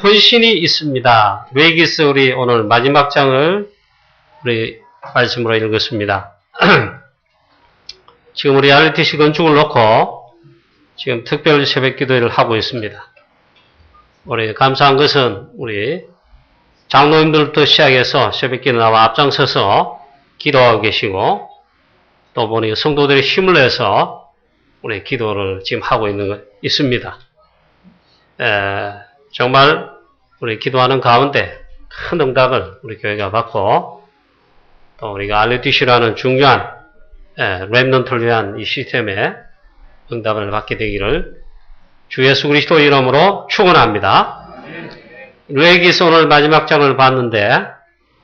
헌신이 있습니다. 레위기서 우리 오늘 마지막 장을 우리 말씀으로 읽었습니다. 지금 우리 RTC 건축을 놓고 지금 특별 새벽 기도회를 하고 있습니다. 우리 감사한 것은 우리 장로님들부터 시작해서 새벽 기도 나와 앞장서서 기도하고 계시고 또 보니 성도들이 힘을 내서 우리 기도를 지금 하고 있습니다. 정말 우리 기도하는 가운데 큰 응답을 우리 교회가 받고 또 우리가 RTC라는 중요한 렘넌트를 위한 이 시스템에 응답을 받게 되기를 주 예수 그리스도 이름으로 축원합니다. 레위기서 오늘 마지막 장을 봤는데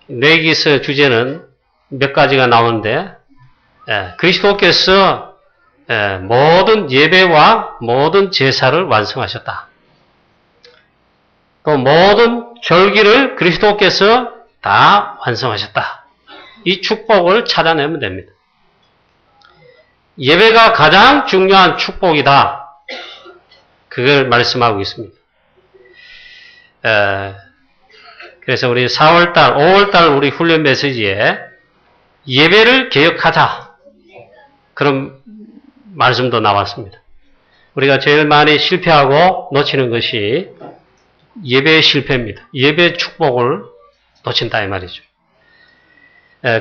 레위기서 주제는 몇 가지가 나오는데 그리스도께서 모든 예배와 모든 제사를 완성하셨다. 또 모든 절기를 그리스도께서 다 완성하셨다. 이 축복을 찾아내면 됩니다. 예배가 가장 중요한 축복이다. 그걸 말씀하고 있습니다. 그래서 우리 4월달, 5월달 우리 훈련 메시지에 예배를 개혁하자. 그런 말씀도 나왔습니다. 우리가 제일 많이 실패하고 놓치는 것이 예배의 실패입니다. 예배의 축복을 놓친다 이 말이죠.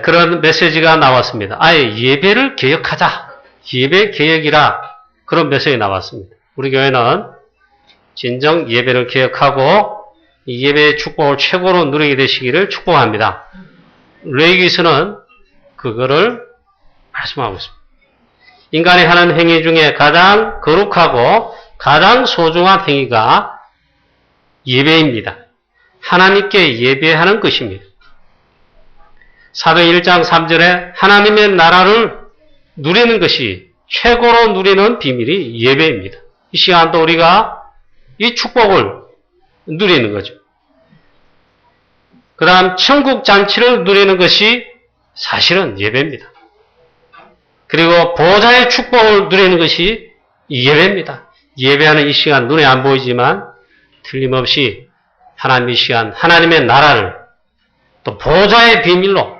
그런 메시지가 나왔습니다. 아예 예배를 개혁하자. 예배 개혁이라 그런 메시지 나왔습니다. 우리 교회는 진정 예배를 개혁하고 이 예배의 축복을 최고로 누리게 되시기를 축복합니다. 레위기서는 그거를 말씀하고 있습니다. 인간이 하는 행위 중에 가장 거룩하고 가장 소중한 행위가 예배입니다. 하나님께 예배하는 것입니다. 사도행 1장 3절에 하나님의 나라를 누리는 것이 최고로 누리는 비밀이 예배입니다. 이 시간도 우리가 이 축복을 누리는 거죠. 그 다음 천국 잔치를 누리는 것이 사실은 예배입니다. 그리고 보좌의 축복을 누리는 것이 예배입니다. 예배하는 이 시간 눈에 안 보이지만 틀림없이 하나님 이 시간 하나님의 나라를 또 보좌의 비밀로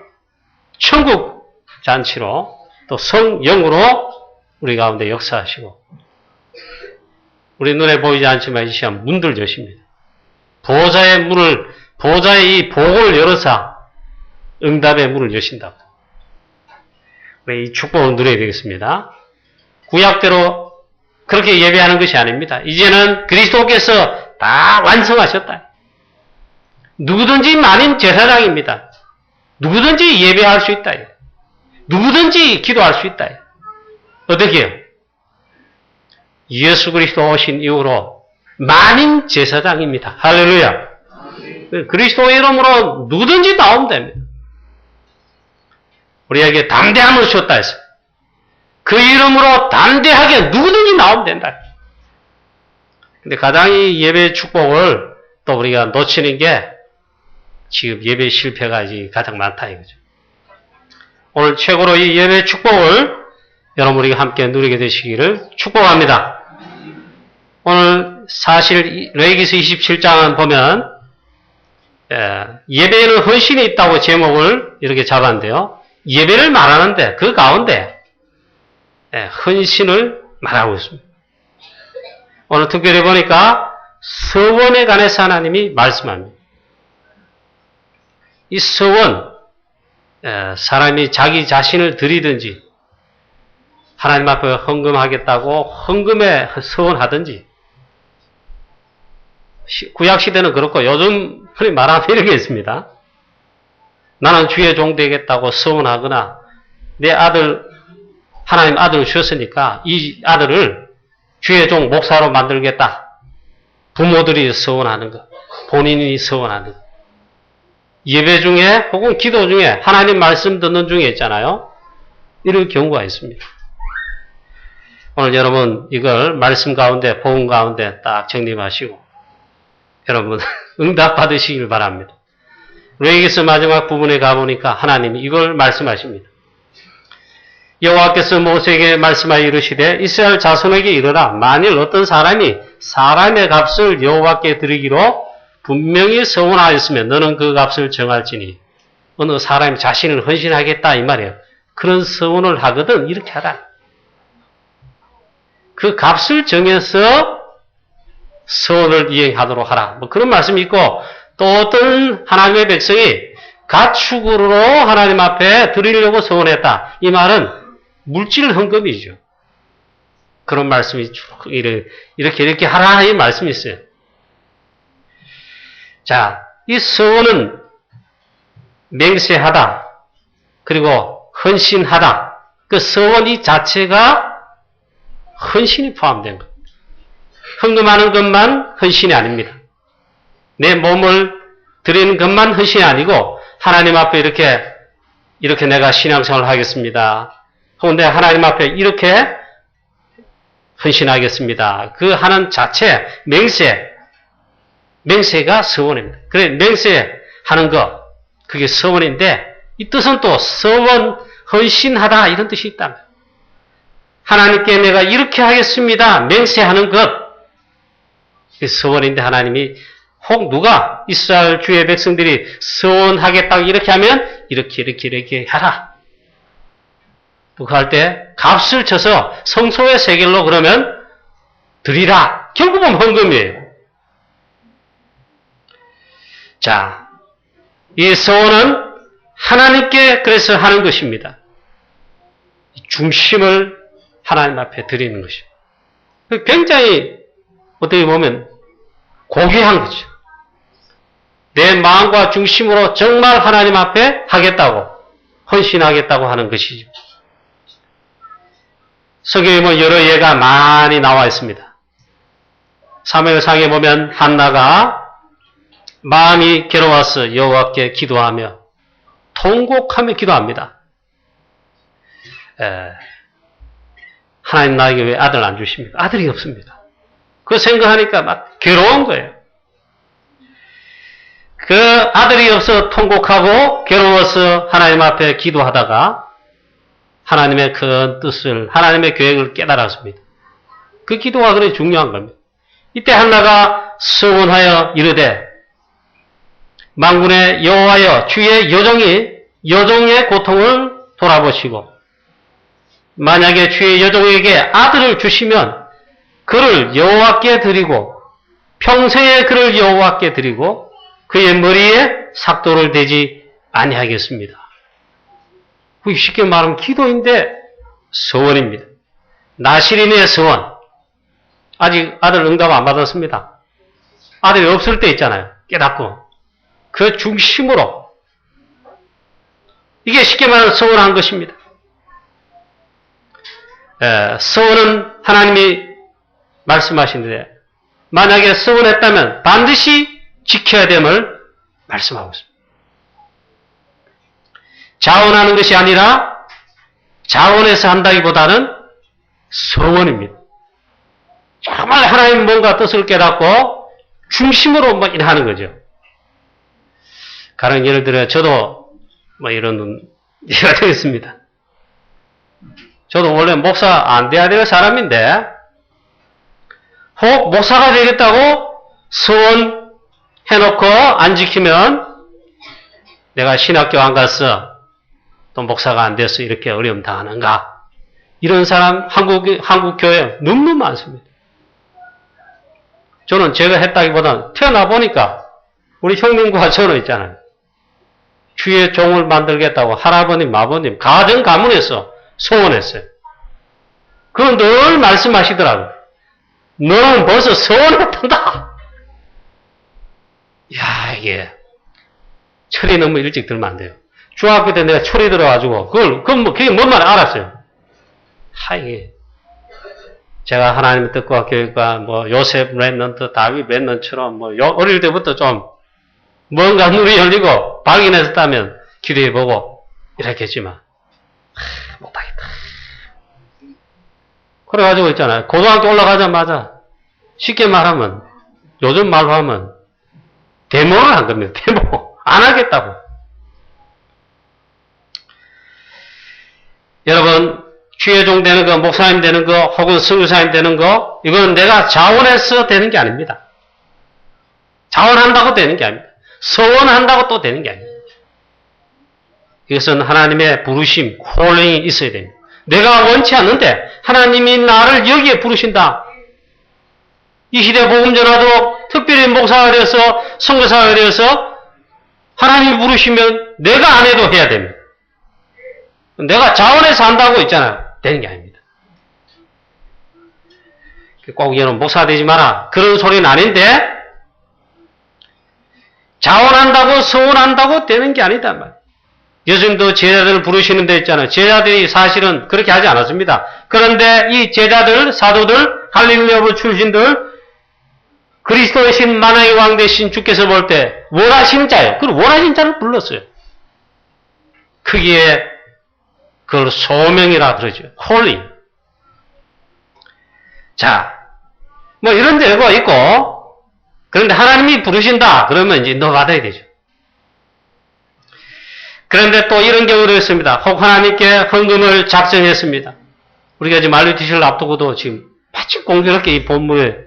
천국 잔치로 또 성령으로 우리 가운데 역사하시고 우리 눈에 보이지 않지만 이 시간 문들 여십니다. 보좌의 문을 보좌의 이 복을 열어서 응답의 문을 여신다고. 우리 이 축복을 누려야 되겠습니다. 구약대로 그렇게 예배하는 것이 아닙니다. 이제는 그리스도께서 다 완성하셨다. 누구든지 만인 제사장입니다. 누구든지 예배할 수 있다. 누구든지 기도할 수 있다. 어떻게 해요? 예수 그리스도 오신 이후로 만인 제사장입니다. 할렐루야. 그리스도 이름으로 누구든지 나오면 됩니다. 우리에게 담대함을 주셨다 했어요. 그 이름으로 담대하게 누구든지 나오면 된다. 근데 가장 이 예배의 축복을 또 우리가 놓치는 게 지금 예배 실패가 가장 많다 이거죠. 오늘 최고로 이 예배의 축복을 여러분 우리가 함께 누리게 되시기를 축복합니다. 오늘 사실 레위기서 27장은 보면 예배에는 헌신이 있다고 제목을 이렇게 잡았는데요. 예배를 말하는데 그 가운데 헌신을 말하고 있습니다. 오늘 특별히 보니까 서원에 관해서 하나님이 말씀합니다. 이 서원, 사람이 자기 자신을 드리든지 하나님 앞에 헌금하겠다고 헌금에 서원하든지 구약시대는 그렇고 요즘 흔히 말하는 이런 게 있습니다. 나는 주의 종 되겠다고 서원하거나 내 아들 하나님 아들을 주셨으니까 이 아들을 주의 종 목사로 만들겠다. 부모들이 서원하는 것, 본인이 서원하는 것. 예배 중에 혹은 기도 중에 하나님 말씀 듣는 중에 있잖아요. 이런 경우가 있습니다. 오늘 여러분 이걸 말씀 가운데 복음 가운데 딱 정립하시고 여러분 응답 받으시길 바랍니다. 레위기서 마지막 부분에 가보니까 하나님이 이걸 말씀하십니다. 여호와께서 모세에게 말씀하여 이르시되 이스라엘 자손에게 이르라 만일 어떤 사람이 사람의 값을 여호와께 드리기로 분명히 서원하였으면 너는 그 값을 정할지니 어느 사람이 자신을 헌신하겠다 이 말이에요. 그런 서원을 하거든 이렇게 하라. 그 값을 정해서 서원을 이행하도록 하라. 뭐 그런 말씀이 있고 또 어떤 하나님의 백성이 가축으로 하나님 앞에 드리려고 서원했다. 이 말은 물질 헌금이죠. 그런 말씀이 쭉 이렇게 하라 이 말씀이 있어요. 자, 이 서원은 맹세하다 그리고 헌신하다. 그 서원 이 자체가 헌신이 포함된 것. 헌금하는 것만 헌신이 아닙니다. 내 몸을 드리는 것만 헌신이 아니고 하나님 앞에 이렇게 내가 신앙생활을 하겠습니다. 혹은 내가 하나님 앞에 이렇게 헌신하겠습니다. 그 하는 자체 맹세가 서원입니다. 그래 맹세하는 것 그게 서원인데 이 뜻은 또 서원 헌신하다 이런 뜻이 있다. 하나님께 내가 이렇게 하겠습니다. 맹세하는 것 서원인데 하나님이 혹 누가 이스라엘 주의 백성들이 서원하겠다고 이렇게 하면 이렇게 하라. 또 그 할 때 값을 쳐서 성소의 세겔로 그러면 드리라. 결국은 헌금이에요. 자, 이 서원은 하나님께 그래서 하는 것입니다. 중심을 하나님 앞에 드리는 것입니다. 굉장히 어떻게 보면 고귀한 거죠. 내 마음과 중심으로 정말 하나님 앞에 하겠다고 헌신하겠다고 하는 것이죠. 성경에 보면 여러 예가 많이 나와 있습니다. 사무엘상에 보면 한나가 마음이 괴로워서 여호와께 기도하며 통곡하며 기도합니다. 하나님 나에게 왜 아들 안 주십니까? 아들이 없습니다. 그 생각하니까 막 괴로운 거예요. 그 아들이 없어 통곡하고 괴로워서 하나님 앞에 기도하다가 하나님의 큰 뜻을, 하나님의 계획을 깨달았습니다. 그 기도가 그래 중요한 겁니다. 이때 한나가 서원하여 이르되 만군의 여호와여 주의 여종의 고통을 돌아보시고 만약에 주의 여종에게 아들을 주시면 그를 여호와께 드리고 평생에 그를 여호와께 드리고 그의 머리에 삭도를 대지 아니하겠습니다. 쉽게 말하면 기도인데 서원입니다. 나실인의 서원. 아직 아들 응답 안 받았습니다. 아들이 없을 때 있잖아요. 깨닫고 그 중심으로 이게 쉽게 말하면 서원한 것입니다. 서원은 하나님이 말씀하시는데 만약에 서원했다면 반드시 지켜야 됨을 말씀하고 있습니다. 자원하는 것이 아니라 자원해서 한다기보다는 서원입니다. 정말 하나님 뭔가 뜻을 깨닫고 중심으로 뭐 하는 거죠. 가령 예를 들어 저도 뭐 이런 예가 되겠습니다. 저도 원래 목사 안 돼야 될 사람인데 혹 목사가 되겠다고 서원해놓고 안 지키면 내가 신학교 안 갔어. 또 목사가 안 돼서 이렇게 어려움 당하는가. 이런 사람 한국 교회에 너무 많습니다. 저는 제가 했다기보다는 태어나 보니까 우리 형님과 저는 있잖아요. 주의 종을 만들겠다고 할아버님, 아버님, 가정 가문에서 소원했어요. 그건 늘 말씀하시더라고요. 너는 벌써 소원했단다. 야, 이게 철이 너무 일찍 들면 안 돼요. 중학교 때 내가 철이 들어가지고 그게 뭔 말인지 알았어요. 이게 제가 하나님의 뜻과 계획과 뭐 요셉 랩넌트, 다윗 랩넌트처럼 뭐 어릴 때부터 좀 뭔가 눈이 열리고 발견했다면 기도해보고 이랬겠지만 못하겠다. 그래가지고 있잖아요. 고등학교 올라가자마자 쉽게 말하면 요즘 말로 하면 데모를 한 겁니다. 데모. 안 하겠다고. 여러분 주의 종 되는 거, 목사님 되는 거, 혹은 선교사님 되는 거 이건 내가 자원해서 되는 게 아닙니다. 자원한다고 되는 게 아닙니다. 서원한다고 또 되는 게 아닙니다. 이것은 하나님의 부르심, 콜링이 있어야 됩니다. 내가 원치 않는데 하나님이 나를 여기에 부르신다. 이 시대 복음 전하도록 특별히 목사가 되어서 선교사가 되어서 하나님이 부르시면 내가 안 해도 해야 됩니다. 내가 자원해서 한다고 있잖아요. 되는 게 아닙니다. 꼭 여러분 목사가 되지 마라. 그런 소리는 아닌데 자원한다고 서원한다고 되는 게 아니다 말이에요. 예수님도 제자들을 부르시는 데 있잖아요. 제자들이 사실은 그렇게 하지 않았습니다. 그런데 이 제자들, 사도들, 갈릴리오 출신들, 그리스도의 신 만왕의 왕 되신 주께서 볼 때 원하시는 자예요. 그 원하시는 자를 불렀어요. 크기에 그걸 소명이라 그러죠. 콜링. 자, 뭐 이런 데가 있고, 그런데 하나님이 부르신다. 그러면 이제 너 받아야 되죠. 그런데 또 이런 경우도 있습니다. 혹 하나님께 헌금을 작정했습니다. 우리가 지금 말루티시를 앞두고도 지금 마침 공교롭게 이 본문에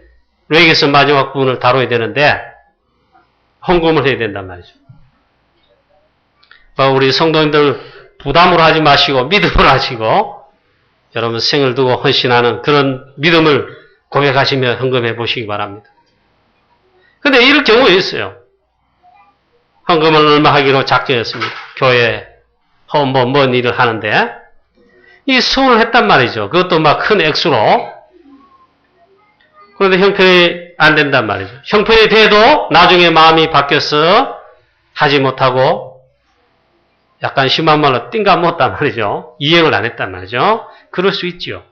레이게스 마지막 부분을 다뤄야 되는데 헌금을 해야 된단 말이죠. 우리 성도님들 부담으로 하지 마시고 믿음으로 하시고 여러분 생을 두고 헌신하는 그런 믿음을 고백하시며 헌금해 보시기 바랍니다. 근데 이럴 경우가 있어요. 헌금을 얼마 하기로 작정했습니다. 교회에 먼 일을 하는데 이 수원을 했단 말이죠. 그것도 막 큰 액수로. 그런데 형편이 안 된단 말이죠. 형편이 돼도 나중에 마음이 바뀌어서 하지 못하고 약간 심한 말로 띵가 못단 말이죠. 이행을 안 했단 말이죠. 그럴 수 있죠.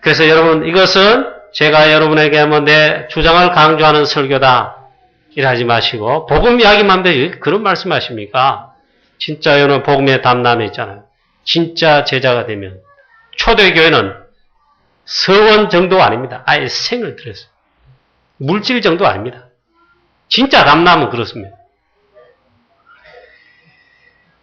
그래서 여러분 이것은 제가 여러분에게 뭐 내 주장을 강조하는 설교다 이러지 마시고 복음 이야기만 돼 그런 말씀하십니까? 진짜 여러분 복음의 담남에 있잖아요. 진짜 제자가 되면 초대교회는 서원 정도 아닙니다. 아예 생을 들였어요. 물질 정도 아닙니다. 진짜 담남은 그렇습니다.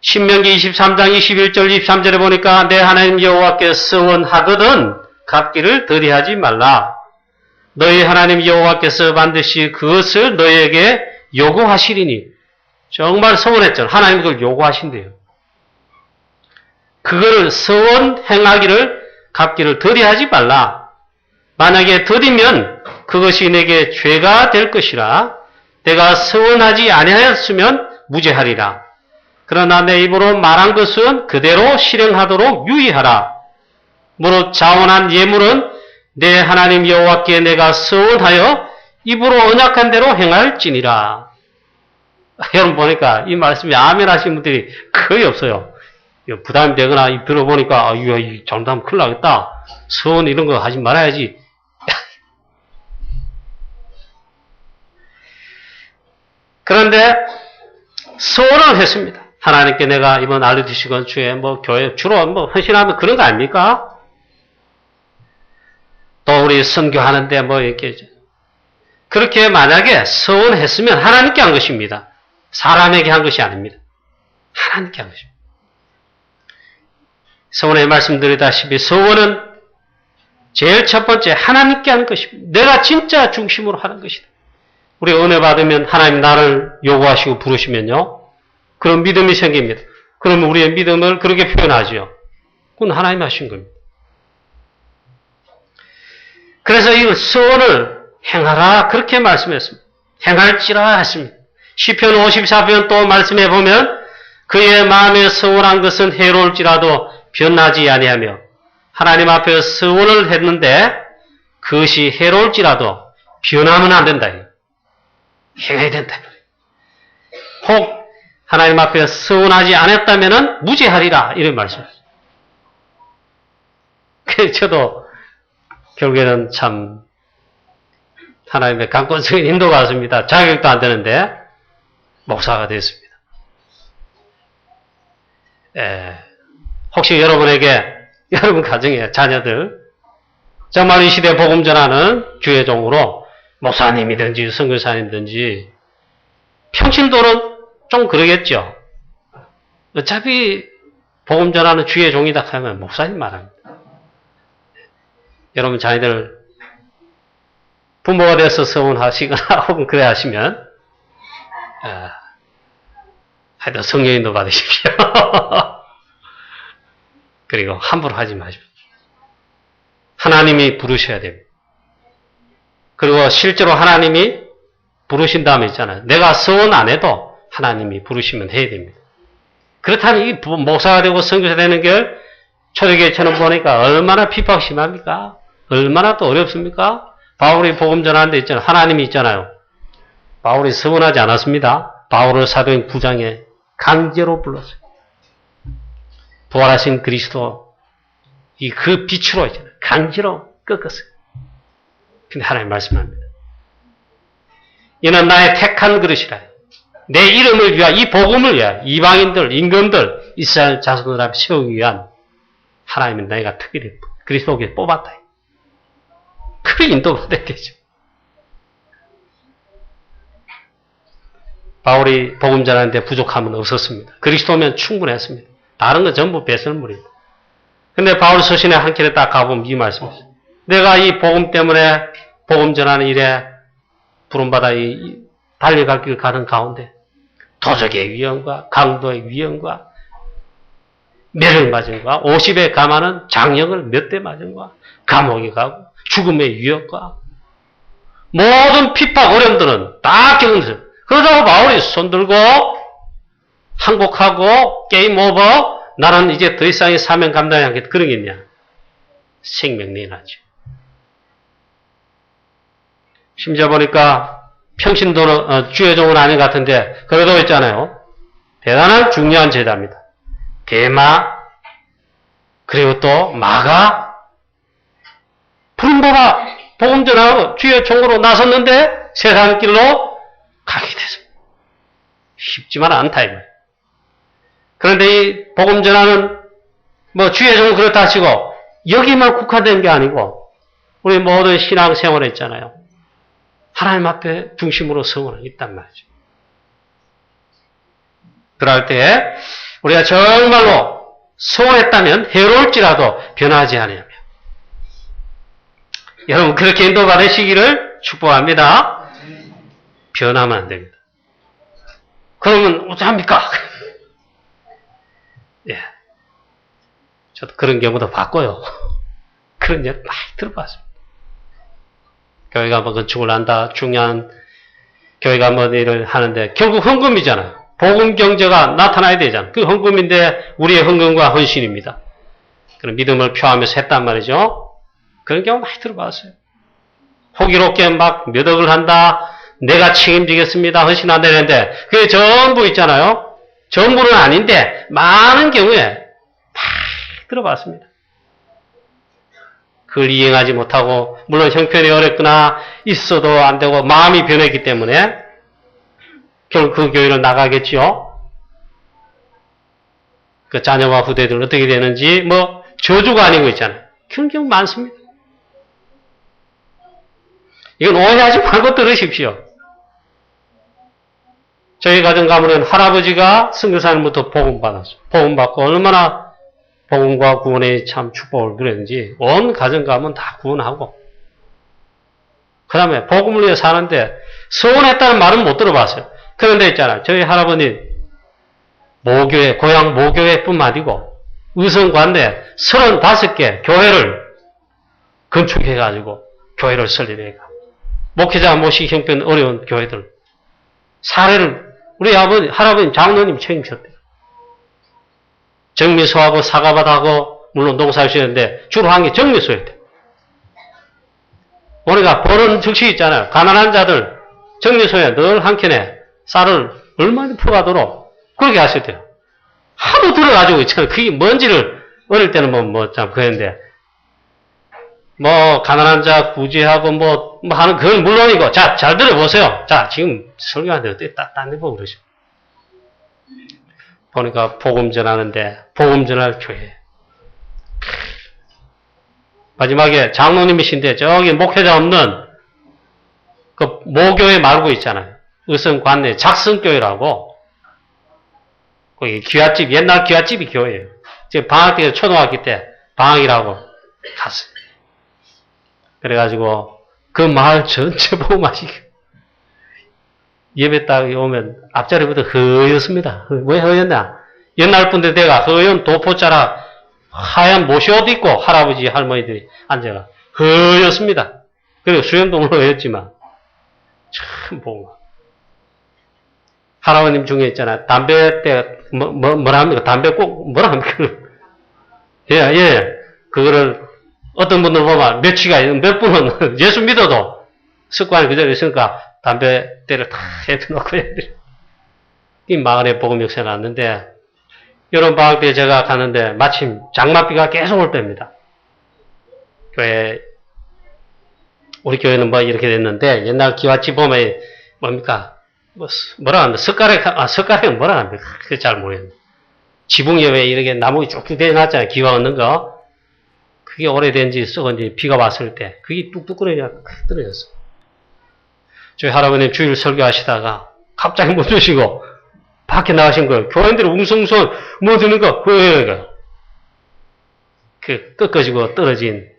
신명기 23장 21절 23절에 보니까 내 하나님 여호와께 서원하거든 갚기를 더디하지 말라. 너희 하나님 여호와께서 반드시 그것을 너희에게 요구하시리니. 정말 서원했죠. 하나님 그걸 요구하신대요. 그거를 서원 행하기를 갚기를 더디하지 말라. 만약에 더디면 그것이 내게 죄가 될 것이라. 내가 서원하지 아니하였으면 무죄하리라. 그러나 내 입으로 말한 것은 그대로 실행하도록 유의하라. 무릇 자원한 예물은 내 하나님 여호와께 내가 서원하여 입으로 언약한 대로 행할지니라. 여러분 보니까 이 말씀에 아멘 하시는 분들이 거의 없어요. 부담이 되거나 들어보니까 이거 잘못하면 큰일 나겠다. 서원 이런 거 하지 말아야지. 그런데 서원을 했습니다. 하나님께 내가 이번 RUTC 건축에 뭐 교회 주로 뭐 헌신하면 그런 거 아닙니까? 또 우리 선교하는데 뭐 이렇게 그렇게 만약에 서원했으면 하나님께 한 것입니다. 사람에게 한 것이 아닙니다. 하나님께 한 것입니다. 서원에 말씀드리다시피 서원은 제일 첫 번째 하나님께 하는 것입니다. 내가 진짜 중심으로 하는 것이다. 우리 은혜 받으면 하나님 나를 요구하시고 부르시면요. 그런 믿음이 생깁니다. 그러면 우리의 믿음을 그렇게 표현하죠. 그건 하나님 하신 겁니다. 그래서 이 서원을 행하라 그렇게 말씀했습니다. 행할지라 했습니다. 시편 54편 또 말씀해 보면 그의 마음에 서원한 것은 해로울지라도 변하지 아니하며 하나님 앞에 서원을 했는데 그것이 해로울지라도 변하면 안 된다. 행해야 된다. 혹 하나님 앞에 서원하지 않았다면 무죄하리라 이런 말씀이었어요. 그래서 저도 결국에는 참 하나님의 강권적인 인도가 왔습니다. 자격도 안 되는데 목사가 됐습니다. 혹시 여러분 가정에 자녀들 정말 이 시대 복음 전하는 주의 종으로 목사님이든지 선교사님이든지 평신도는 좀 그러겠죠. 어차피 복음 전하는 주의 종이다 하면 목사님 말합니다. 여러분 자녀들 부모가 돼서 서운하시거나 혹은 그래 하시면 하여튼 성령인도 받으십시오. 그리고 함부로 하지 마십시오. 하나님이 부르셔야 됩니다. 그리고 실제로 하나님이 부르신 다음에 있잖아요. 내가 서원 안 해도 하나님이 부르시면 해야 됩니다. 그렇다면 이 목사가 되고 선교사 되는 게 초대교회처럼 보니까 얼마나 핍박 심합니까? 얼마나 또 어렵습니까? 바울이 복음 전하는 데 있잖아요. 하나님이 있잖아요. 바울이 서원하지 않았습니다. 바울을 사도행 9장에 강제로 불렀어요. 부활하신 그리스도 그 빛으로 있잖아요. 강제로 꺾었어요. 근데 하나님 말씀합니다. 이는 나의 택한 그릇이라. 내 이름을 위하여, 이 복음을 위하여, 이방인들, 임금들, 이스라엘 자손들 앞에 세우기 위한 하나님은 내가 특별히 그리스도께 뽑았다. 그래 인도받았겠죠. 바울이 복음 전하는데 부족함은 없었습니다. 그리스도면 충분했습니다. 다른 건 전부 배설물입니다. 근데 바울 서신의 한 켠에 딱 가보면 이 말씀이죠. 내가 이 복음 때문에 복음 전하는 일에 부름받아 달려갈 길 가는 가운데 도적의 위험과 강도의 위험과 매를 맞은 과 50에 감하는 장령을 몇 대 맞은 과 감옥에 가고 죽음의 위협과 모든 핍박 어려움들은 다 겪으면서 그러다가 바울이 손들고 항복하고 게임 오버 나는 이제 더 이상의 사명 감당이 않겠다. 그런 게 있냐. 생명 내놔죠. 심지어 보니까 평신도는 주의 종은 아닌 것 같은데 그래도 있잖아요. 대단한 중요한 제자입니다. 대마 그리고 또 마가 부름받아 복음 전하고 주의 종으로 나섰는데 세상 길로 가게 됐습니다. 쉽지만 않다 이 말이에요. 그런데 이 복음 전하는 주의 종은 그렇다 하시고 여기만 국한된 게 아니고 우리 모든 신앙생활에 있잖아요. 하나님 앞에 중심으로 서원은 있단 말이죠. 그럴 때 우리가 정말로 서원했다면 해로울지라도 변하지 않으며 여러분 그렇게 인도받으시기를 축복합니다. 변하면 안 됩니다. 그러면 어떡합니까? 예. 저도 그런 경우도 봤고요. 그런 일 많이 들어봤습니다. 교회가 건축을 한다. 중요한 교회가 일을 하는데 결국 헌금이잖아요. 복음 경제가 나타나야 되잖아요. 그 헌금인데 우리의 헌금과 헌신입니다. 그런 믿음을 표하면서 했단 말이죠. 그런 경우 많이 들어봤어요. 호기롭게 몇 억을 한다. 내가 책임지겠습니다. 헌신한다 했는데 그게 전부 있잖아요. 전부는 아닌데 많은 경우에 다 들어봤습니다. 그걸 이행하지 못하고 물론 형편이 어렵거나 있어도 안 되고 마음이 변했기 때문에 결국 그 교회를 나가겠지요. 그 자녀와 후대들 어떻게 되는지 저주가 아니고 있잖아요. 그런 경우 많습니다. 이건 오해하지 말고 들으십시오. 저희 가정 가문에는 할아버지가 선교사님부터 복음받았어요. 복음받고 얼마나 복음과 구원의 참 축복을 누렸는지 온 가정 가문 다 구원하고 그 다음에 복음을 위해 사는데 서운했다는 말은 못 들어봤어요. 그런데 있잖아요. 저희 할아버님 모교회, 고향 모교회뿐만 아니고 의성관대 35개 교회를 건축해가지고 교회를 설립해가 목회자 모시기 형편 어려운 교회들 사례를 우리 할아버님 장로님 책임졌대요. 정미소하고 사과밭하고 물론 농사하시는데 주로 한 게 정미소였대요. 우리가 보는 즉시 있잖아요. 가난한 자들 정미소에 늘 한켠에 쌀을 얼마나 퍼가도록 그렇게 하셨대요. 하도 들어가지고 있잖아요. 그게 뭔지를 어릴 때는 참 그랬는데 가난한 자 구제하고 하는 그건 물론이고 자 잘 들어보세요. 자 지금 설교하는데 어떻게 딴데보고 그러죠. 보니까 복음 전하는데 복음 전할 교회 마지막에 장로님이신데 저기 목회자 없는 그 모교회 말고 있잖아요. 의성관내 작성교회라고 거기 귀갓집 옛날 귀갓집이 교회예요. 지금 방학 때 초등학교 때 방학이라고 갔어요. 그래가지고 그 마을 전체 보고 마시게. 예배 딱 오면 앞자리부터 허였습니다. 왜 허였냐? 옛날 분들 내가 허연 도포자락 하얀 모시옷 입고 할아버지 할머니들이 앉아가 허였습니다. 그리고 수염도 허였지만 참 보고 할아버님 중에 있잖아. 담배 때 뭐라 합니까? 담배 꼭 뭐라 합니까? 예. 그거를 어떤 분들 보면 몇 분은 예수 믿어도 습관이 그대로 있으니까 담배 때를 다 해놓고 이 마을에 복음 역사가 났는데 여름 방학 때 제가 가는데 마침 장맛비가 계속 올 때입니다. 우리 교회는 뭐 이렇게 됐는데 옛날 기와집 보면 뭡니까? 뭐라 합니까? 석가래는 뭐라 합니까? 그게 잘 모르겠네. 지붕에 왜 이렇게 나무가 쭉쭉 대놨잖아요. 기와 얻는 거. 그게 오래된지 썩은지 비가 왔을 때 그게 뚝뚝 떨어졌어. 저희 할아버님 주일 설교하시다가 갑자기 문 주시고 밖에 나가신 거예요. 교인들이 웅성웅성 뭐 드는 거, 그 꺾어지고 떨어진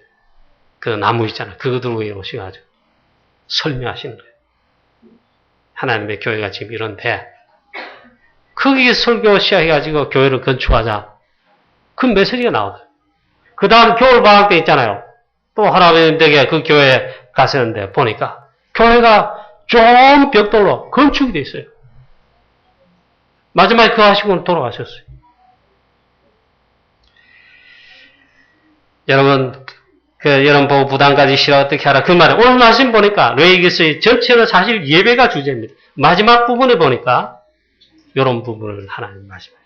그 나무 있잖아요. 그거 들고 오셔가지고 설명하시는 거예요. 하나님의 교회가 지금 이런데 거기에 설교 시작해가지고 교회를 건축하자. 그 메시지가 나오더라고요. 그 다음 겨울방학 때 있잖아요. 또 할아버님 댁에 그 교회에 갔었는데 보니까 교회가 좀 벽돌로 건축이 돼 있어요. 마지막에 그거 하시고는 돌아가셨어요. 여러분, 여러분 보고 부담까지 싫어 어떻게 하라. 그 말에 오늘 말씀 보니까 레위기서의 전체는 사실 예배가 주제입니다. 마지막 부분에 보니까 이런 부분을 하나님 말씀해요.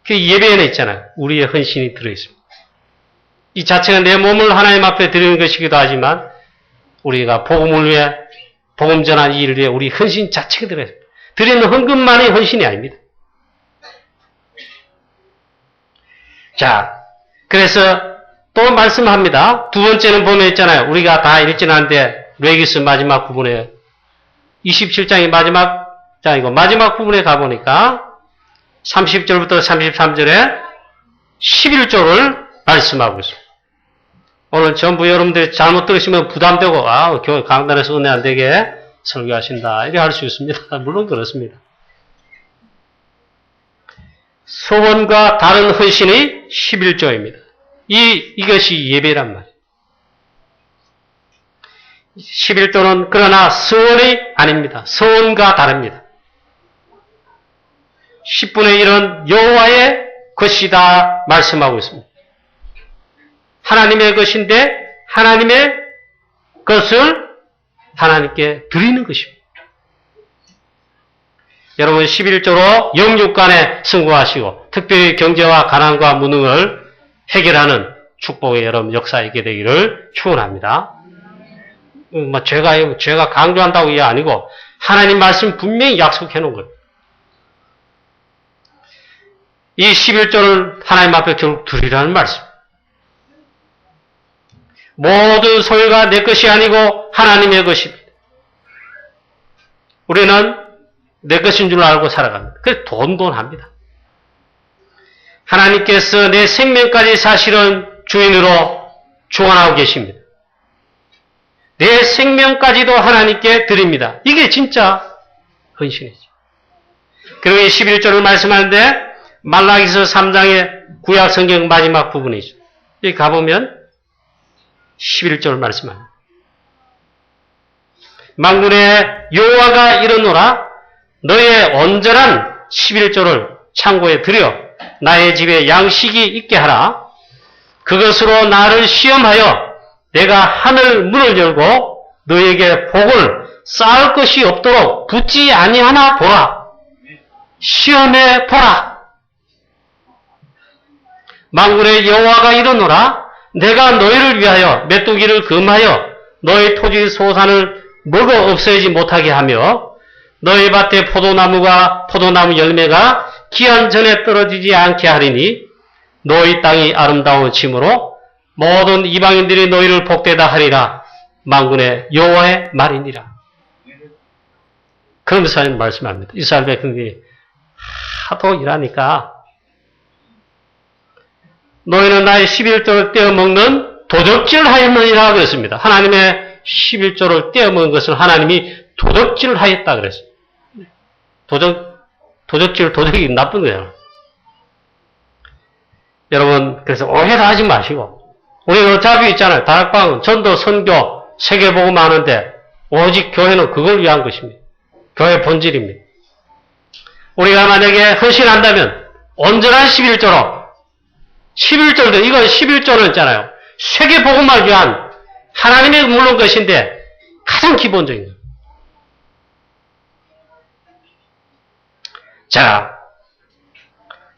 그 예배에는 있잖아요. 우리의 헌신이 들어있습니다. 이 자체가 내 몸을 하나님 앞에 드리는 것이기도 하지만 우리가 복음을 위해 복음 전한 이 일을 위해 우리 헌신 자체가 들어있습니다. 드리는 헌금만이 헌신이 아닙니다. 자, 그래서 또 말씀합니다. 두 번째는 보면 있잖아요. 우리가 다 읽진 않는데 레위기서 마지막 부분에 27장이 마지막 장이고 마지막 부분에 가보니까 30절부터 33절에 11조를 말씀하고 있습니다. 오늘 전부 여러분들이 잘못 들으시면 부담되고 교회 강단에서 은혜 안 되게 설교하신다 이렇게 할 수 있습니다. 물론 그렇습니다. 소원과 다른 헌신이 11조입니다. 이것이 예배란 말이에요. 11조는 그러나 서원이 아닙니다. 서원과 다릅니다. 10분의 1은 여호와의 것이다 말씀하고 있습니다. 하나님의 것인데 하나님의 것을 하나님께 드리는 것입니다. 여러분 11조로 영육간에 승부하시고 특별히 경제와 가난과 무능을 해결하는 축복의 여러분 역사에 있게 되기를 축원합니다. 제가 강조한다고 이게 아니고 하나님 말씀 분명히 약속해 놓은 거예요. 이 11조를 하나님 앞에 결국 드리라는 말씀. 모든 소유가 내 것이 아니고 하나님의 것입니다. 우리는 내 것인 줄 알고 살아갑니다. 그래서 돈합니다. 하나님께서 내 생명까지 사실은 주인으로 주관하고 계십니다. 내 생명까지도 하나님께 드립니다. 이게 진짜 헌신이죠. 그리고 이 11조를 말씀하는데 말라기서 3장의 구약 성경 마지막 부분이죠. 여기 가보면 11절을 말씀합니다. 만군의 여호와가 이르노라 너의 온전한 11조를 창고에 들여 나의 집에 양식이 있게 하라. 그것으로 나를 시험하여 내가 하늘 문을 열고 너에게 복을 쌓을 것이 없도록 붙지 아니하나 보라. 시험해 보라. 만군의 여호와가 이르노라 내가 너희를 위하여 메뚜기를 금하여 너희 토지 소산을 먹어 없애지 못하게 하며 너희 밭에 포도나무가 포도나무 열매가 기한 전에 떨어지지 않게 하리니 너희 땅이 아름다운 짐으로 모든 이방인들이 너희를 복되다 하리라. 만군의 여호와의 말이니라. 그러면서 말씀합니다. 이스라엘 백성들이 하도 일하니까 너희는 나의 11조를 떼어먹는 도적질하였느니라 그랬습니다. 하나님의 11조를 떼어먹은 것을 하나님이 도적질하였다 그랬어요. 도적이 나쁜 거잖아요. 여러분, 그래서 오해도 하지 마시고, 우리는 어차피 있잖아요. 다락방은 전도, 선교, 세계복음 하는데, 오직 교회는 그걸 위한 것입니다. 교회 본질입니다. 우리가 만약에 헌신한다면, 온전한 11조로, 11조도, 이거 11조는 있잖아요. 세계복음을 위한 하나님의 물론 것인데, 가장 기본적인 거예요. 자,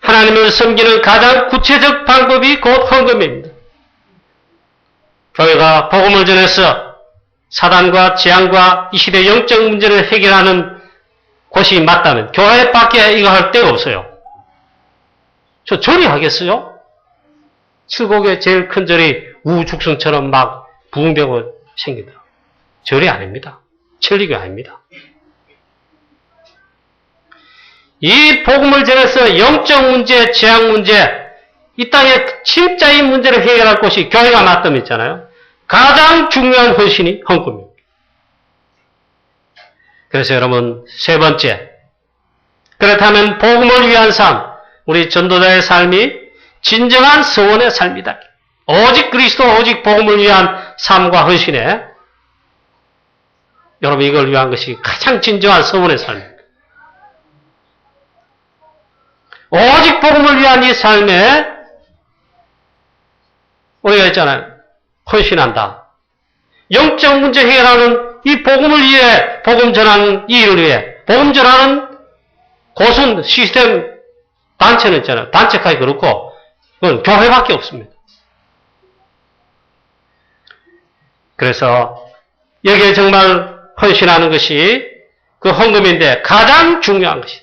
하나님을 섬기는 가장 구체적 방법이 곧 헌금입니다. 교회가 복음을 전해서 사단과 재앙과 이 시대 영적 문제를 해결하는 곳이 맞다면 교회 밖에 이거 할 데가 없어요. 저 절이 하겠어요? 칠곡의 제일 큰 절이 우죽성처럼 막 부흥되고 생기더라. 절이 아닙니다. 천리교 아닙니다. 이 복음을 전해서 영적 문제, 재앙 문제, 이 땅에 진짜 이 문제를 해결할 곳이 교회가 맞다면 있잖아요. 가장 중요한 헌신이 헌금입니다. 그래서 여러분, 세 번째. 그렇다면 복음을 위한 삶, 우리 전도자의 삶이 진정한 서원의 삶이다. 오직 그리스도, 오직 복음을 위한 삶과 헌신에 여러분 이걸 위한 것이 가장 진정한 서원의 삶입니다. 오직 복음을 위한 이 삶에 우리가 있잖아요. 헌신한다. 영적 문제 해결하는 이 복음을 위해, 복음 전하는 이 일을 위해, 복음 전하는 고순 시스템 단체는 있잖아요. 단체까지 그렇고, 그건 교회밖에 없습니다. 그래서 여기에 정말 헌신하는 것이 그 헌금인데 가장 중요한 것이다.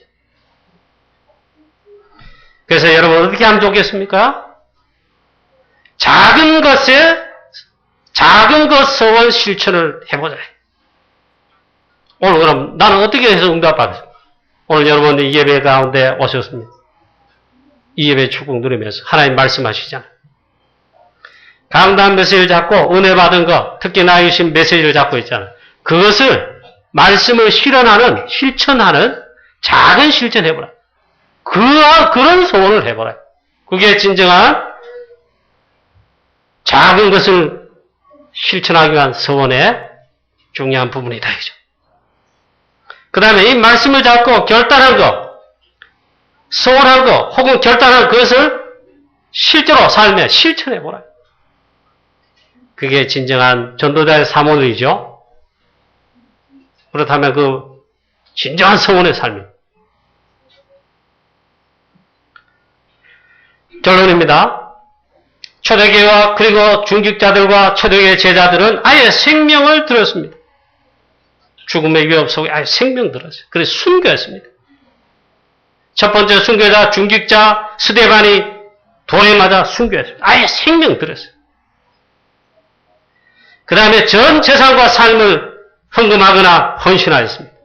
그래서 여러분 어떻게 하면 좋겠습니까? 작은 것 서원 실천을 해보자. 오늘 그럼 나는 어떻게 해서 응답받았습니까? 오늘 여러분이 이 예배 가운데 오셨습니다. 이 예배 축복 누리면서 하나님 말씀하시잖아요. 강단 메시지를 잡고 은혜 받은 것, 특히 나 주신 메시지를 잡고 있잖아요. 그것을 말씀을 실천하는 작은 실천 해보라. 그런 소원을 해보라. 그게 진정한 작은 것을 실천하기 위한 소원의 중요한 부분이다. 그 다음에 이 말씀을 잡고 결단한 것, 소원한 것, 혹은 결단한 그것을 실제로 삶에 실천해보라. 그게 진정한 전도자의 사모들이죠. 그렇다면 그 진정한 소원의 삶입니다. 결론입니다. 초대교회와 그리고 중직자들과 초대교회 제자들은 아예 생명을 들었습니다. 죽음의 위협 속에 아예 생명 들었어요. 그래서 순교했습니다. 첫 번째 순교자 중직자 스데반이 돌에 맞아 순교했습니다. 아예 생명 들었어요. 그 다음에 전 재산과 삶을 헌금하거나 헌신하였습니다.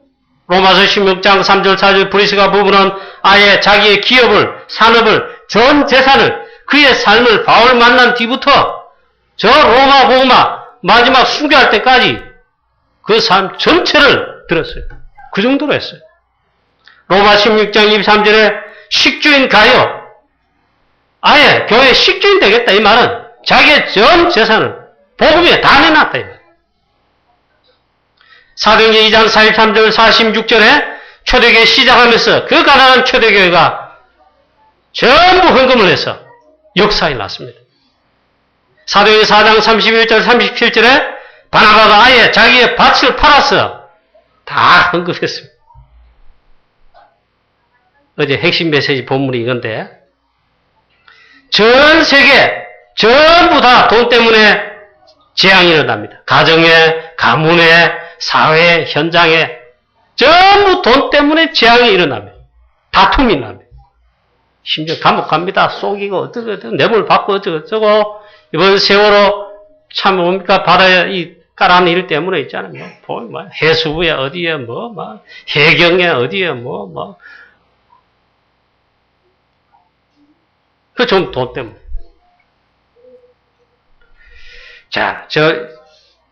로마서 16장 3절 4절 브리스가 부부는 아예 자기의 기업을, 산업을, 전 재산을, 그의 삶을 바울 만난 뒤부터 저 로마 복음화 마지막 순교할 때까지 그 삶 전체를 들었어요. 그 정도로 했어요. 로마 16장 23절에 식주인 가요. 아예 교회 식주인 되겠다 이 말은 자기의 전 재산을 복음에 다 내놨다 이 말. 사도행전 2장 43절 46절에 초대교회 시작하면서 그 가난한 초대교회가 전부 헌금을 해서 역사에 났습니다. 사도행전 4장 31절 37절에 바나바가 아예 자기의 밭을 팔아서 다 헌금했습니다. 어제 핵심 메시지 본문이 이건데 전 세계 전부 다 돈 때문에 재앙이 일어납니다. 가정에, 가문에, 사회, 현장에 전부 돈 때문에 재앙이 일어납니다. 다툼이 일어납니다. 심지어 감옥 갑니다. 속이고 어쩌고 뇌물 받고 어쩌고 이번 세월호 참 뭡니까 바다에 이 까라는 일 때문에 있잖아요. 뭐 해수부에 어디에 해경에 어디에 그 좀 돈 때문에.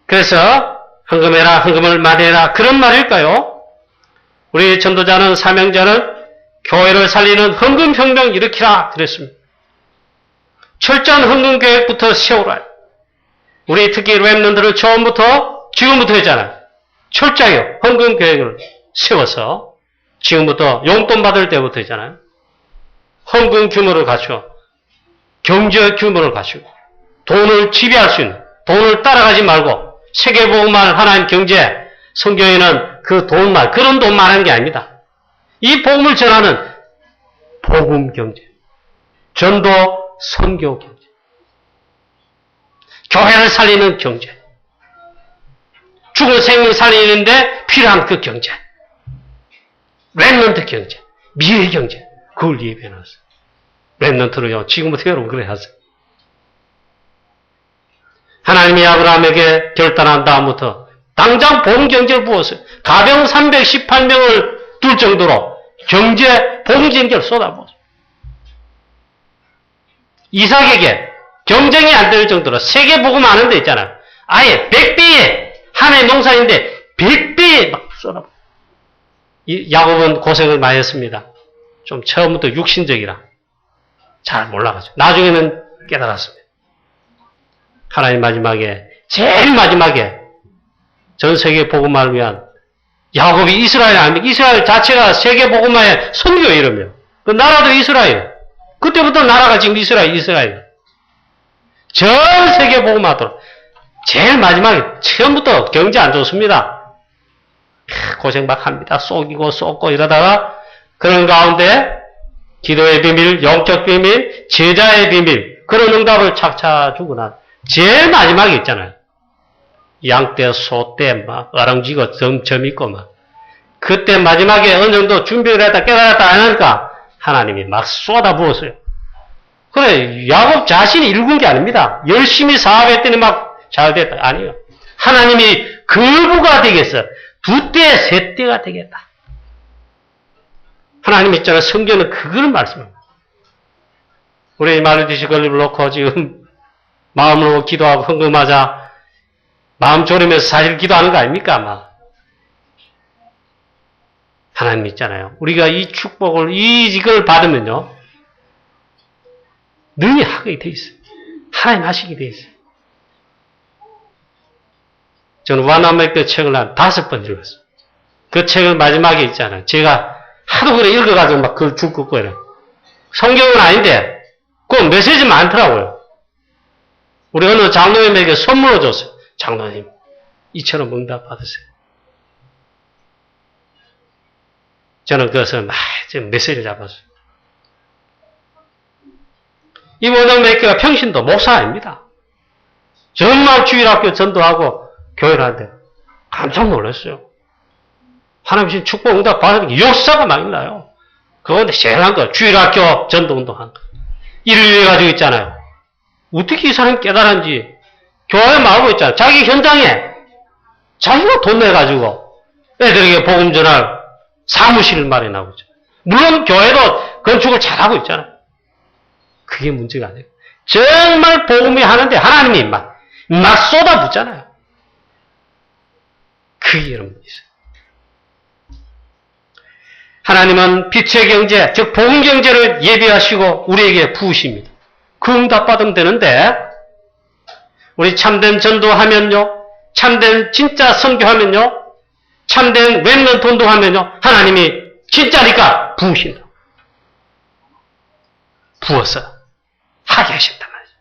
그래서 헌금해라, 헌금을 많이 해라. 그런 말일까요? 우리 전도자는, 사명자는 교회를 살리는 헌금혁명 일으키라. 그랬습니다. 철저한 헌금계획부터 세우라. 우리 특히 랩런들을 처음부터, 지금부터 했잖아요. 철저하게 헌금계획을 세워서 지금부터 용돈 받을 때부터 했잖아요. 헌금 규모를 갖추어 경제 규모를 갖추고 돈을 지배할 수 있는, 돈을 따라가지 말고 세계복음만 하나님 경제, 성경에는 그 돈만, 그런 돈 말하는 게 아닙니다. 이 복음을 전하는 복음 경제, 전도 선교 경제, 교회를 살리는 경제, 죽은 생명 살리는데 필요한 그 경제, 랩런트 경제, 미래 경제, 그걸 예배해놨어요. 랩런트로요, 지금부터 여러분 그래 하세요. 하나님이 아브라함에게 결단한 다음부터 당장 복음 경제를 부었어요. 가병 318명을 둘 정도로 경제, 복음 경제를 쏟아부었어요. 이삭에게 경쟁이 안 될 정도로 세계 복음 아는 데 있잖아요. 아예 100배에, 한 해 농사인데 100배에 막 쏟아부었어요. 야곱은 고생을 많이 했습니다. 좀 처음부터 육신적이라 잘 몰라가지고 나중에는 깨달았습니다. 하나님 마지막에, 제일 마지막에 전 세계 복음화를 위한 야곱이 이스라엘 아닙니까? 이스라엘 자체가 세계 복음화의 선교 이름이에요. 그 나라도 이스라엘. 그때부터 나라가 지금 이스라엘. 전 세계 복음화도록 제일 마지막에 처음부터 경제 안 좋습니다. 고생 막 합니다. 쏘기고 쏘고 이러다가 그런 가운데 기도의 비밀, 영적 비밀, 제자의 비밀, 그런 응답을 착착 주고 난 제일 마지막에 있잖아요. 양떼, 소떼, 막, 어랑지고, 점 있고, 막. 그때 마지막에 어느 정도 준비를 했다, 깨달았다, 안 하니까, 하나님이 막 쏟아 부었어요. 그래, 야곱 자신이 읽은 게 아닙니다. 열심히 사업했더니 막 잘 됐다. 아니요. 하나님이 걸부가 되겠어. 2대, 3대가 되겠다. 하나님 있잖아요. 성경은 그걸 말씀합니다. 우리 말르디시 걸림을 놓고 지금 마음으로 기도하고 헌금하자. 마음 졸이면서 사실 기도하는 거 아닙니까? 아마. 하나님 있잖아요. 우리가 이 축복을, 이걸 받으면요. 능히 하게 돼 있어요. 하나님 하시게 돼 있어요. 저는 완화맥 책을 한 5번 읽었어요. 그 책을 마지막에 있잖아요. 제가 하도 그래 읽어가지고 막 그걸 줄 긋고 이래. 성경은 아닌데, 그 메시지 많더라고요. 우리 어느 장로님에게 선물로 줬어요. 장로님, 이처럼 응답 받으세요. 저는 그것을 막 메시지를 잡았어요. 이 원어메이커가 평신도 목사 아닙니다. 정말 주일학교 전도하고 교회를 하는데 깜짝 놀랐어요. 하나님 축복 응답 받는 게 역사가 막 있나요? 그건데 제일 한 거, 주일학교 전도 운동한 거. 이를 위해 가지고 있잖아요. 어떻게 이 사람이 깨달았는지 교회 마음으로 있잖아요. 자기 현장에 자기가 돈 내가지고 애들에게 복음 전할 사무실을 마련하고 있죠. 물론 교회도 건축을 잘하고 있잖아요. 그게 문제가 아니에요. 정말 복음이 하는데 하나님이 막 쏟아붓잖아요. 그게 여러분 있어요. 하나님은 빛의 경제, 즉 복음 경제를 예비하시고 우리에게 부으십니다. 그 응답 받으면 되는데 우리 참된 전도하면요, 참된 진짜 선교하면요, 참된 랩런트 운동하면요, 하나님이 진짜니까 부으신다. 부어서 하게 하신단 말이죠.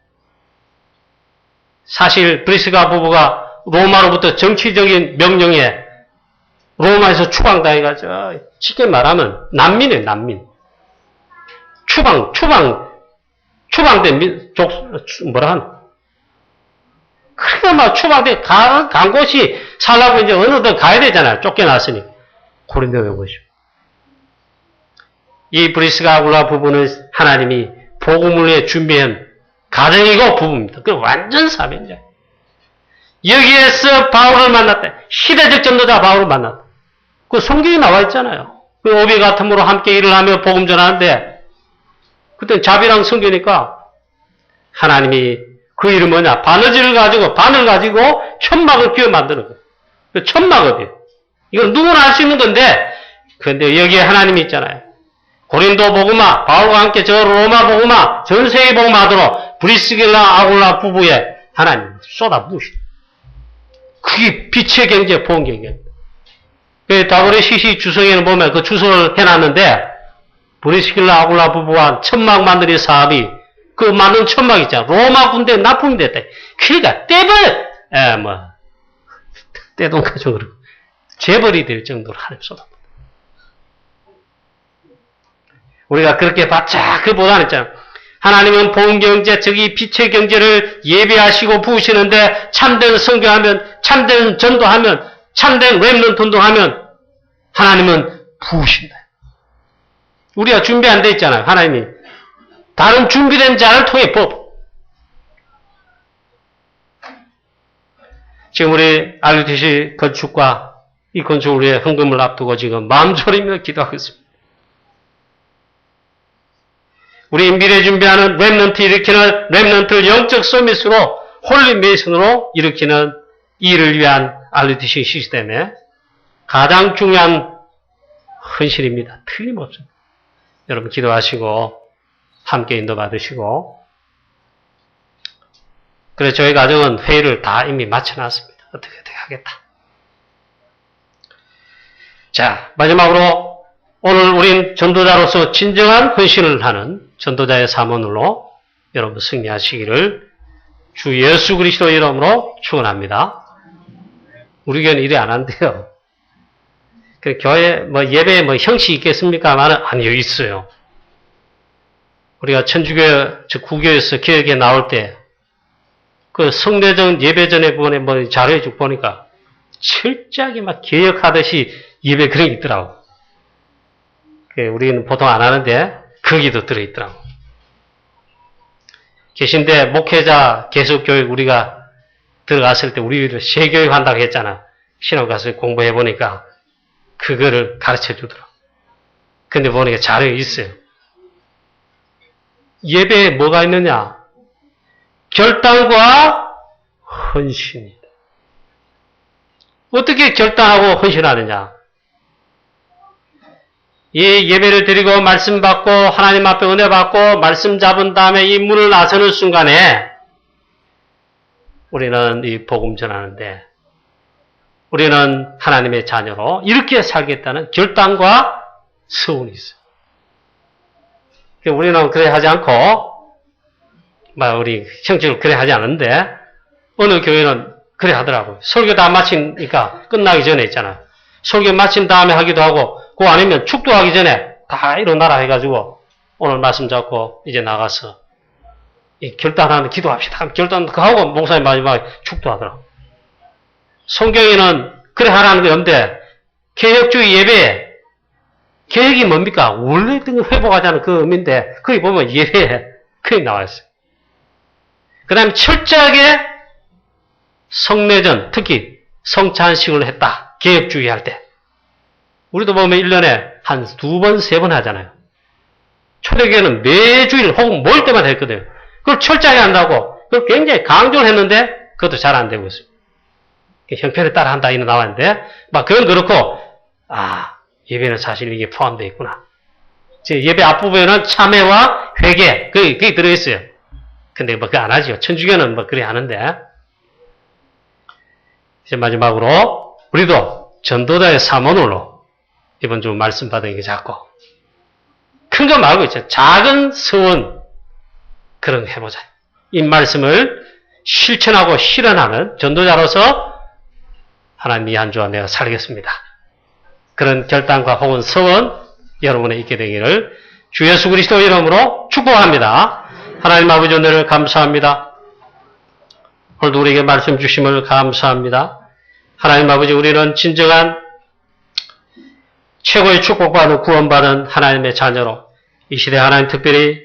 사실 브리스가 부부가 로마로부터 정치적인 명령에 로마에서 추방당해가지고 쉽게 말하면 난민이에요. 난민. 추방된 뭐라 하나. 그러니까 막 추방돼 간 곳이 살라고 이제 어느덧 가야 되잖아요. 쫓겨났으니. 고린도에 보시오. 이 브리스가 아굴라 부부는 하나님이 복음을 위해 준비한 가정이고 부부입니다. 그 완전 사명자. 여기에서 바울을 만났다. 시대적 전도자 바울을 만났다. 그 성경에 나와 있잖아요. 그 오비 같음으로 함께 일을 하며 복음 전하는데 그때 자비랑 성교니까 하나님이 그 이름 뭐냐? 바느질을 가지고, 바늘 가지고 천막을 끼워 만드는 거예요. 그 천막업이에요. 이건 누구나 할 수 있는 건데, 그런데 여기에 하나님이 있잖아요. 고린도 복음화, 바울과 함께 저 로마 복음화, 전 세계 복음화도록 브리스길라 아굴라 부부에 하나님 쏟아부으시. 그게 빛의 경제, 보온 경제입니다. 그 WCC 주석에는 보면 그 주소를 해놨는데, 브리스길라 아굴라 부부와 천막 만드는 사업이, 그 만든 천막 있잖아. 로마 군대에 납품이 됐다. 그러니까 떼돈 가지고 그러고 재벌이 될 정도로 하나님 쏟아. 우리가 그렇게 바짝 그 보다는 있잖아. 하나님은 본 경제, 저기 빛의 경제를 예배하시고 부으시는데 참된 선교하면, 참된 전도하면, 참된 렘넌트 운동하면 하나님은 부으신다. 우리가 준비 안 돼 있잖아요. 하나님이 다른 준비된 자를 통해 법. 지금 우리 RUTC 건축과 이 건축을 위해 헌금을 앞두고 지금 마음 졸이며 기도하고 있습니다. 우리 미래 준비하는 렘넌트 일으키는 렘넌트를 영적 서밋으로 홀리 메이슨으로 일으키는 일을 위한 RUTC 시스템의 가장 중요한 헌신입니다. 틀림없습니다. 여러분 기도하시고 함께 인도받으시고, 그래서 저희 가정은 회의를 다 이미 마쳐놨습니다. 어떻게 하겠다. 자, 마지막으로 오늘 우린 전도자로서 진정한 헌신을 하는 전도자의 사모으로 여러분 승리하시기를 주 예수 그리스도 이름으로 축원합니다. 우리 교회는 이래 안 한대요. 그 교회 예배에 형식이 있겠습니까만은 아니요, 있어요. 우리가 천주교, 즉 구교에서 개혁에 나올 때 그 성례전 예배 전에 자료에 쭉 보니까 철저하게 막 개혁하듯이 예배 그런 게 있더라고. 우리는 보통 안 하는데 거기도 들어있더라고. 계신데 목회자 계속교육 우리가 들어갔을 때 우리를 세교육 한다고 했잖아. 신학 가서 공부해 보니까 그거를 가르쳐 주더라고. 근데 보니까 자료에 있어요. 예배에 뭐가 있느냐? 결단과 헌신이다. 어떻게 결단하고 헌신하느냐? 이 예배를 드리고 말씀 받고 하나님 앞에 은혜 받고 말씀 잡은 다음에 이 문을 나서는 순간에 우리는 이 복음 전하는데 우리는 하나님의 자녀로 이렇게 살겠다는 결단과 서운이 있어요. 우리는 그래 하지 않고 우리 형식을 그래 하지 않는데 어느 교회는 그래 하더라고요. 설교 다 마치니까 끝나기 전에 있잖아요. 설교 마친 다음에 하기도 하고 그거 아니면 축도하기 전에 다 일어나라 해가지고 오늘 말씀 잡고 이제 나가서 결단하는 기도합시다. 결단도 하고 목사님 마지막에 축도하더라고요. 성경에는 그래 하라는 게 없는데 개혁주의 예배에 개혁이 뭡니까? 원래 있던 걸 회복하자는 그 의미인데 거기 보면 예배에 거기 나와 있어요. 그 다음에 철저하게 성례전, 특히 성찬식을 했다. 개혁주의 할 때. 우리도 보면 1년에 한 2번, 3번 하잖아요. 초대교회는 매주일 혹은 모일 때마다 했거든요. 그걸 철저하게 한다고 그걸 굉장히 강조를 했는데 그것도 잘 안 되고 있어요. 형편에 따라 한다 이런 나왔는데 그건 그렇고 예배는 사실 이게 포함되어 있구나. 예배 앞부분에는 참회와 회개 그게 들어있어요. 근데 그거 안 하죠. 천주교는 그래 하는데 이제 마지막으로 우리도 전도자의 사모으로 이번 주 말씀 받은 게 작고 큰 거 말고 있죠. 작은 서원 그런 해보자. 이 말씀을 실천하고 실현하는 전도자로서 하나님 이 한 주와 내가 살겠습니다. 그런 결단과 혹은 서원 여러분의 있게 되기를 주 예수 그리스도 이름으로 축복합니다. 하나님 아버지 은혜를 감사합니다. 오늘도 우리에게 말씀 주심을 감사합니다. 하나님 아버지 우리는 진정한 최고의 축복받은 구원받은 하나님의 자녀로 이 시대 하나님 특별히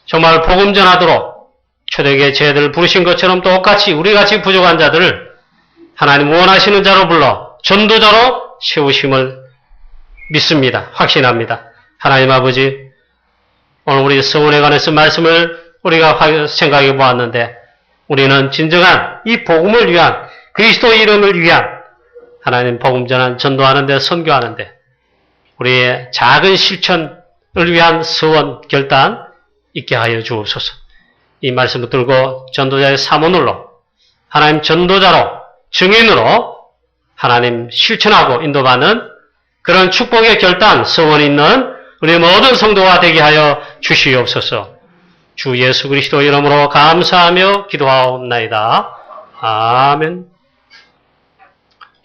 정말 복음 전하도록 초대교회 제자들을 부르신 것처럼 똑같이 우리같이 부족한 자들을 하나님 원하시는 자로 불러 전도자로 세우심을 믿습니다. 확신합니다. 하나님 아버지 오늘 우리 서원에 관해서 말씀을 우리가 생각해 보았는데 우리는 진정한 이 복음을 위한 그리스도 이름을 위한 하나님 복음 전한 전도하는데 선교하는데 우리의 작은 실천을 위한 서원 결단 있게 하여 주옵소서. 이 말씀을 들고 전도자의 사모늘로 하나님 전도자로 증인으로 하나님 실천하고 인도받는 그런 축복의 결단 서원 있는 우리 모든 성도가 되게 하여 주시옵소서. 주 예수 그리스도 이름으로 감사하며 기도하옵나이다. 아멘.